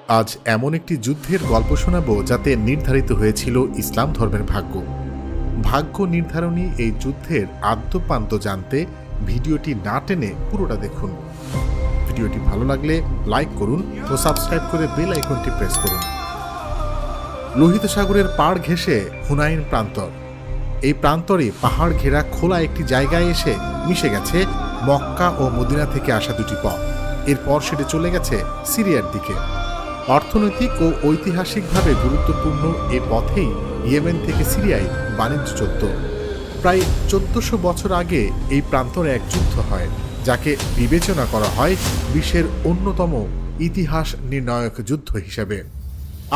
আজ এমন একটি যুদ্ধের গল্প শোনাবো যাতে নির্ধারিত হয়েছিল ইসলাম ধর্মের ভাগ্য নির্ধারণী এই যুদ্ধের আদ্যপান্ত জানতে ভিডিওটি না টেনে পুরোটা দেখুন। ভিডিওটি ভালো লাগলে লাইক করুন ও সাবস্ক্রাইব করে বেল আইকনটি প্রেস করুন। লোহিত সাগরের পাড় ঘেঁষে হুনাইন প্রান্তর। এই প্রান্তরে পাহাড় ঘেরা খোলা একটি জায়গায় এসে মিশে গেছে মক্কা ও মদিনা থেকে আসা দুটি পথ। এরপর সেটি চলে গেছে সিরিয়ার দিকে। অর্থনৈতিক ও ঐতিহাসিকভাবে গুরুত্বপূর্ণ এ পথেই ইয়েমেন থেকে সিরিয়ায় বাণিজ্য চলত। প্রায় 1400 বছর আগে এই প্রান্তরে এক যুদ্ধ হয়, যাকে বিবেচনা করা হয় বিশ্বের অন্যতম ইতিহাস নির্ণায়ক যুদ্ধ হিসেবে।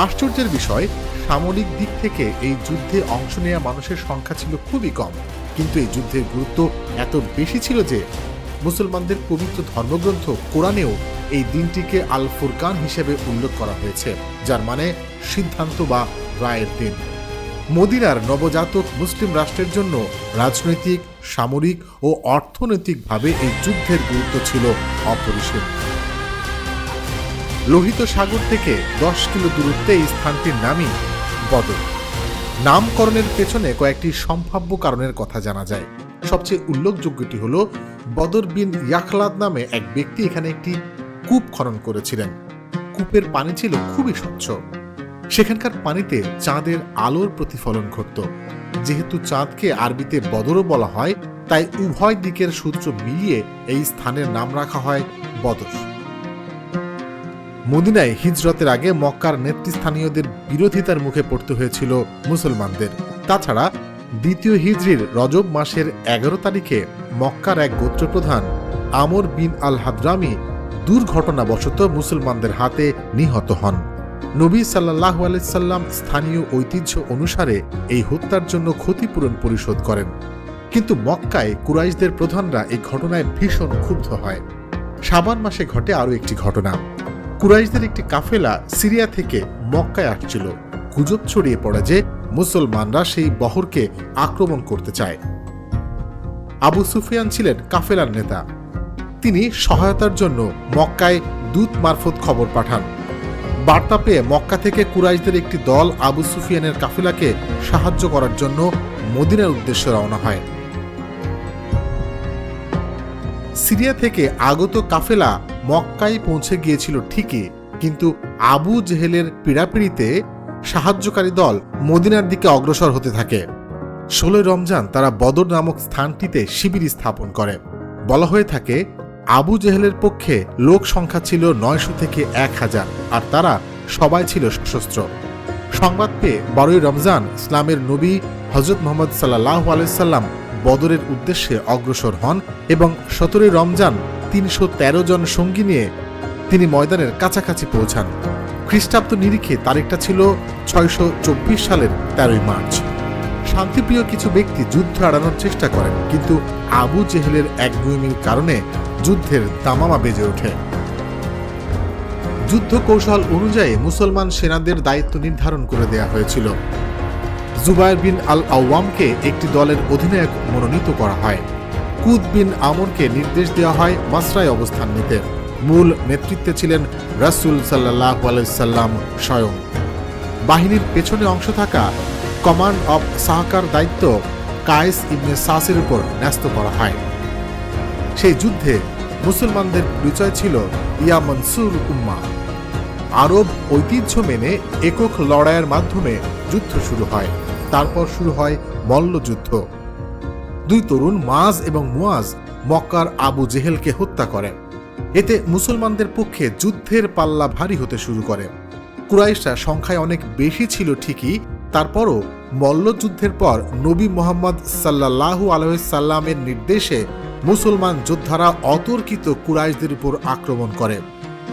আশ্চর্যের বিষয়, সামরিক দিক থেকে এই যুদ্ধে অংশ নেওয়া মানুষের সংখ্যা ছিল খুবই কম, কিন্তু এই যুদ্ধের গুরুত্ব এত বেশি ছিল যে মুসলমানদের পবিত্র ধর্মগ্রন্থ কোরআনেও এই দিনটিকে আল ফুরকান হিসেবে উল্লেখ করা হয়েছে, যার মানে সিদ্ধান্ত বা রায়ের দিন। মদিনার নবজাতক মুসলিম রাষ্ট্রের জন্য রাজনৈতিক, সামরিক ও অর্থনৈতিকভাবে এই যুদ্ধের গুরুত্ব ছিল অপরিসীম। লোহিত সাগর থেকে 10 কিলো দূরত্বে এই স্থানটির নামই বদর। নামকরণের পেছনে কয়েকটি সম্ভাব্য কারণের কথা জানা যায়। সবচেয়ে উল্লেখযোগ্যটি হল বদর বিন ইয়াখলাদ নামে এক ব্যক্তি এখানে একটি কূপ খনন করেছিলেন। কূপের পানি ছিল খুবই স্বচ্ছ। সেখানকার পানিতে চাঁদের আলোর প্রতিফলন ঘটত। যেহেতু চাঁদকে আরবিতে বদরও বলা হয়, তাই উভয় দিকের সূত্র মিলিয়ে এই স্থানের নাম রাখা হয় বদর। মদিনায় হিজরতের আগে মক্কার নেতৃস্থানীয়দের বিরোধিতার মুখে পড়তে হয়েছিল মুসলমানদের। তাছাড়া দ্বিতীয় হিজরির রজব মাসের 11 তারিখে মক্কার এক গোত্রপ্রধান আমর বিন আল হাদরামি দুর্ঘটনাবশত মুসলমানদের হাতে নিহত হন। নবী সাল্লাল্লাহু আলাইহি সাল্লাম স্থানীয় ঐতিহ্য অনুসারে এই হত্যার জন্য ক্ষতিপূরণ পরিশোধ করেন। কিন্তু মক্কায় কুরাইশদের প্রধানরা এই ঘটনায় ভীষণ ক্ষুব্ধ হয়। শাবান মাসে ঘটে আরও একটি ঘটনা। কুরাইশদের একটি কাফেলা সিরিয়া থেকে মক্কায় আসছিল। গুজব ছড়িয়ে পড়ে যে মুসলমানরা সেই বহরকে আক্রমণ করতে চায়। আবু সুফিয়ান ছিলেন কাফেলার নেতা। তিনি সহায়তার জন্য মক্কায় দূত মারফত খবর পাঠান। বার্তা পেয়ে মক্কা থেকে কুরাইশদের একটি দল আবু সুফিয়ানের কাফেলাকে সাহায্য করার জন্য মদিনার উদ্দেশ্যে রওনা হয়। সিরিয়া থেকে আগত কাফেলা মক্কায় পৌঁছে গিয়েছিল ঠিকই, কিন্তু আবু জেহেলের পীড়াপিড়িতে সাহায্যকারী দল মদিনার দিকে অগ্রসর হতে থাকে। 16 রমজান তারা বদর নামক স্থানটিতে শিবির স্থাপন করে। বলা হয়ে থাকে আবু জেহেলের পক্ষে লোক সংখ্যা ছিল 900 থেকে 1000, আর তারা সবাই ছিল সশস্ত্র। সংবাদ পেয়ে 12 রমজান ইসলামের নবী হযরত মুহাম্মদ সাল্লাল্লাহু আলাইহি সাল্লাম বদরের উদ্দেশ্যে অগ্রসর হন এবং 17 রমজান 313 জন সঙ্গী নিয়ে তিনি ময়দানের কাছাকাছি পৌঁছান। খ্রিস্টাব্দ নিরিখে তারিখটা ছিল 624 সালের 13 মার্চ। শান্তিপ্রিয় কিছু ব্যক্তি যুদ্ধ এড়ানোর চেষ্টা করেন, কিন্তু আবু জেহেলের একগুঁয়েমির কারণে যুদ্ধের দামামা বেজে ওঠে। যুদ্ধ কৌশল অনুযায়ী মুসলমান সেনাদের দায়িত্ব নির্ধারণ করে দেয়া হয়েছিল। জুবায়ের বিন আল আওয়ামকে একটি দলের অধিনায়ক মনোনীত করা হয়। কুদ বিন আমরকে নির্দেশ দেওয়া হয় মাসরায় অবস্থান নিতে। মূল নেতৃত্বে ছিলেন রাসূল সাল্লাল্লাহু আলাইহি সাল্লাম স্বয়ং। বাহিনীর পেছনে অংশ থাকা কমান্ড অফ সাহাকার দায়িত্ব কায়েস ইবনে সাসের উপর ন্যস্ত করা হয়। সেই যুদ্ধে মুসলমানদের পরিচয় ছিল ইয়া মনসুর উম্মাহ। আরব ঐতিহ্য মেনে একক লড়াইয়ের মাধ্যমে যুদ্ধ শুরু হয়। তারপর শুরু হয় মল্লযুদ্ধ। দুই তরুণ মাজ এবং মুয়াজ মক্কার আবু জেহেলকে হত্যা করে। এতে মুসলমানদের পক্ষে যুদ্ধের পাল্লা ভারী হতে শুরু করে। কুরাইশরা সংখ্যায় অনেক বেশি ছিল ঠিকই, তারপরও মল্লযুদ্ধের পর নবী মুহাম্মদ সাল্লাল্লাহু আলাইহি সাল্লামের নির্দেশে মুসলমান যোদ্ধারা অতর্কিত কুরাইশদের উপর আক্রমণ করে।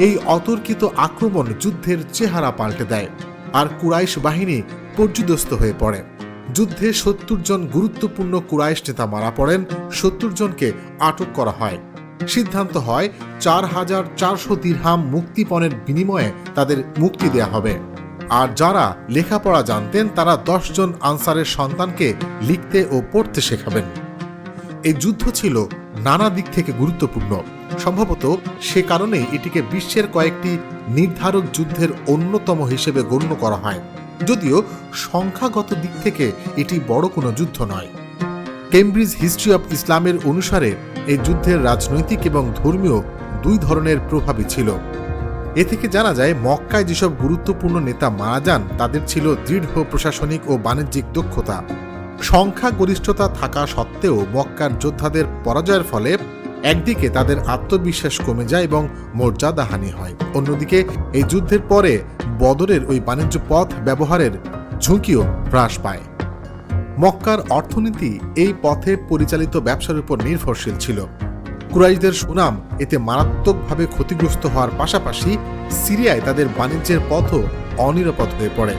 এই অতর্কিত আক্রমণ যুদ্ধের চেহারা পাল্টে দেয়, আর কুরাইশ বাহিনী পর্যুদস্ত হয়ে পড়ে। যুদ্ধে 70 জন গুরুত্বপূর্ণ কুরাইশ নেতা মারা পড়েন। 70 জনকে আটক করা হয়। সিদ্ধান্ত হয় 4400 দিরহাম মুক্তিপণের বিনিময়ে তাদের মুক্তি দেয়া হবে। আর যারা লেখাপড়া জানতেন তারা 10 জন আনসারের সন্তানকে লিখতে ও পড়তে শেখাবেন। এই যুদ্ধ ছিল নানা দিক থেকে গুরুত্বপূর্ণ। সম্ভবত সে কারণেই এটিকে বিশ্বের কয়েকটি নির্ধারক যুদ্ধের অন্যতম হিসেবে গণ্য করা হয়, যদিও সংখ্যাগত দিক থেকে এটি বড় কোনো যুদ্ধ নয়। কেমব্রিজ হিস্ট্রি অব ইসলামের অনুসারে এই যুদ্ধের রাজনৈতিক এবং ধর্মীয় দুই ধরনের প্রভাবই ছিল। এ থেকে জানা যায় মক্কায় যেসব গুরুত্বপূর্ণ নেতা মারা যান তাদের ছিল দৃঢ় প্রশাসনিক ও বাণিজ্যিক দক্ষতা। সংখ্যাগরিষ্ঠতা থাকা সত্ত্বেও মক্কার যোদ্ধাদের পরাজয়ের ফলে একদিকে তাদের আত্মবিশ্বাস কমে যায় এবং মর্যাদাহানি হয়, অন্যদিকে এই যুদ্ধের পরে বদরের ওই বাণিজ্য পথ ব্যবহারের ঝুঁকিও হ্রাস পায়। মক্কার অর্থনীতি এই পথে পরিচালিত ব্যবসার উপর নির্ভরশীল ছিল। কুরাইশদের সুনাম এতে মারাত্মকভাবে ক্ষতিগ্রস্ত হওয়ার পাশাপাশি সিরিয়ায় তাদের বাণিজ্যের পথও অনিরাপদ হয়ে পড়ে,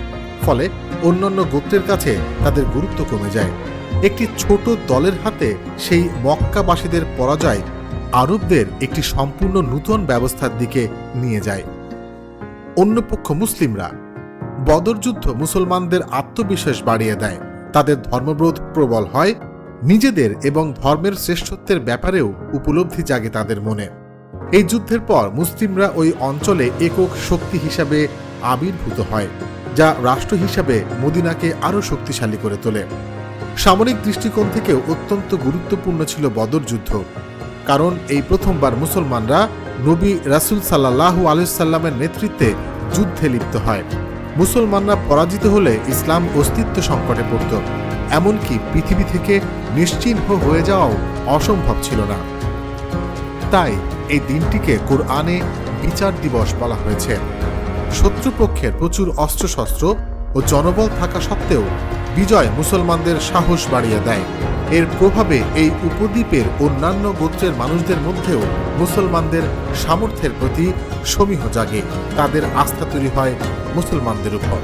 ফলে অন্যান্য গোত্রের কাছে তাদের গুরুত্ব কমে যায়। একটি ছোট দলের হাতে সেই মক্কাবাসীদের পরাজয় আরবদের একটি সম্পূর্ণ নূতন ব্যবস্থার দিকে নিয়ে যায়। অন্যপক্ষ মুসলিমরা। বদর যুদ্ধ মুসলমানদের আত্মবিশ্বাস বাড়িয়ে দেয়, তাদের ধর্মবোধ প্রবল হয়, নিজেদের এবং ধর্মের শ্রেষ্ঠত্বের ব্যাপারেও উপলব্ধি জাগে তাদের মনে। এই যুদ্ধের পর মুসলিমরা ওই অঞ্চলে একক শক্তি হিসাবে আবির্ভূত হয়, যা রাষ্ট্র হিসাবে মদিনাকে আরও শক্তিশালী করে তোলে। সামরিক দৃষ্টিকোণ থেকেও অত্যন্ত গুরুত্বপূর্ণ ছিল বদর যুদ্ধ, কারণ এই প্রথমবার মুসলমানরা নবী রাসূল সাল্লাল্লাহু আলাইহি সাল্লামের নেতৃত্বে যুদ্ধে লিপ্ত হয়। মুসলমানরা পরাজিত হলে ইসলাম অস্তিত্ব সংকটে পড়ত, এমনকি পৃথিবী থেকে নিশ্চিহ্ন হয়ে যাওয়াও অসম্ভব ছিল না। তাই এই দিনটিকে কুরআনে বিচার দিবস বলা হয়েছে। শত্রুপক্ষের প্রচুর অস্ত্রশস্ত্র ও জনবল থাকা সত্ত্বেও বিজয় মুসলমানদের সাহস বাড়িয়ে দেয়। এর প্রভাবে এই উপদ্বীপের অন্যান্য গোত্রের মানুষদের মধ্যেও মুসলমানদের সামর্থ্যের প্রতি সমীহ জাগে, তাদের আস্থা তৈরি হয় মুসলমানদের উপর।